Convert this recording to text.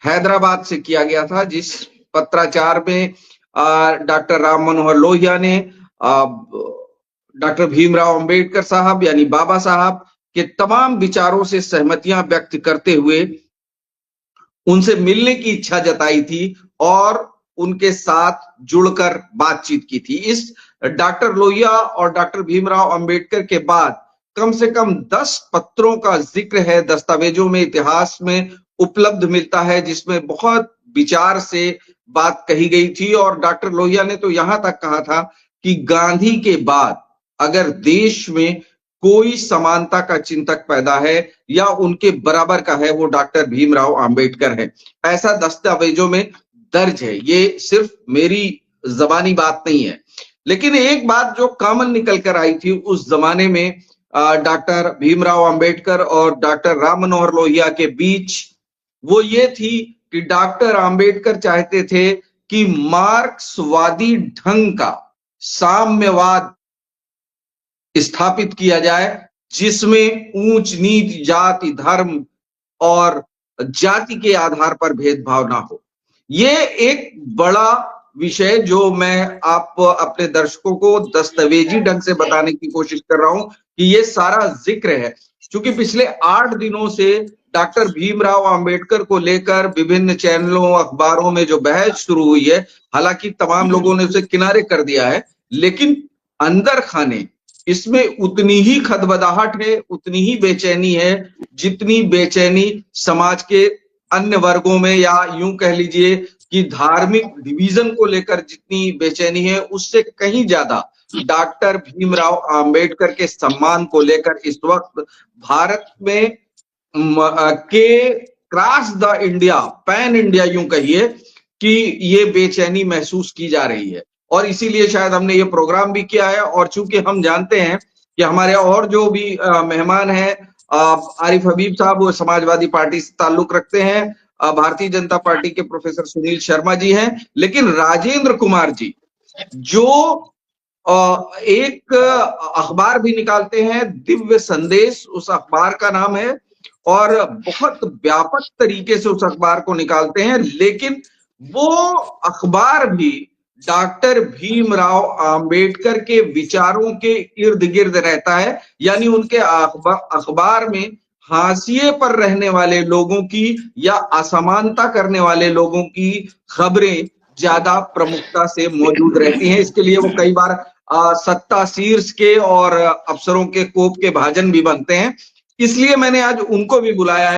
हैदराबाद से किया गया था, जिस पत्राचार में डॉक्टर राम मनोहर लोहिया ने डॉक्टर भीमराव अंबेडकर साहब यानी बाबा साहब के तमाम विचारों से सहमतियां व्यक्त करते हुए उनसे मिलने की इच्छा जताई थी और उनके साथ जुड़कर बातचीत की थी। इस डॉक्टर लोहिया और डॉक्टर भीमराव अंबेडकर के बाद कम से कम 10 पत्रों का जिक्र है, दस्तावेजों में, इतिहास में उपलब्ध मिलता है, जिसमें बहुत विचार से बात कही गई थी। और डॉक्टर लोहिया ने तो यहां तक कहा था कि गांधी के बाद अगर देश में कोई समानता का चिंतक पैदा है या उनके बराबर का है, वो डॉक्टर भीमराव अंबेडकर है। ऐसा दस्तावेजों में दर्ज है, ये सिर्फ मेरी जबानी बात नहीं है। लेकिन एक बात जो कॉमन निकल कर आई थी उस जमाने में डॉक्टर भीमराव अंबेडकर और डॉक्टर राम मनोहर लोहिया के बीच, वो ये थी कि डॉक्टर अंबेडकर चाहते थे कि मार्क्सवादी ढंग का साम्यवाद स्थापित किया जाए, जिसमें ऊंच नीच, जाति, धर्म और जाति के आधार पर भेदभाव ना हो। ये एक बड़ा विषय जो मैं आप अपने दर्शकों को दस्तावेजी ढंग से बताने की कोशिश कर रहा हूं कि ये सारा जिक्र है। क्योंकि पिछले 8 दिनों से डॉक्टर भीमराव अंबेडकर को लेकर विभिन्न चैनलों, अखबारों में जो बहस शुरू हुई है, हालांकि तमाम लोगों ने उसे किनारे कर दिया है, लेकिन अंदर खाने इसमें उतनी ही खदबदाहट है, उतनी ही बेचैनी है, जितनी बेचैनी समाज के अन्य वर्गों में, या यूं कह लीजिए कि धार्मिक डिवीजन को लेकर जितनी बेचैनी है, उससे कहीं ज्यादा डॉक्टर भीमराव अंबेडकर के सम्मान को लेकर इस वक्त भारत में के cross the India, pan India यूं कहिए कि ये बेचैनी महसूस की जा रही है। और इसीलिए शायद हमने ये प्रोग्राम भी किया है। और चूंकि हम जानते हैं कि हमारे और जो भी मेहमान हैं, आरिफ हबीब साहब, वो समाजवादी पार्टी से ताल्लुक रखते हैं, भारतीय जनता पार्टी के प्रोफेसर सुनील शर्मा जी हैं, लेकिन राजेंद्र कुमार जी जो एक अखबार भी निकालते हैं, दिव्य संदेश उस अखबार का नाम है, और बहुत व्यापक तरीके से उस अखबार को निकालते हैं, लेकिन वो अखबार भी डॉक्टर भीमराव अंबेडकर के विचारों के इर्द गिर्द रहता है। यानी उनके अखबार में हाशिए पर रहने वाले लोगों की या असमानता करने वाले लोगों की खबरें ज्यादा प्रमुखता से मौजूद रहती हैं। इसके लिए वो कई बार सत्ता शीर्ष के और अफसरों के कोप के भाजन भी बनते हैं। इसलिए मैंने आज उनको भी बुलाया है।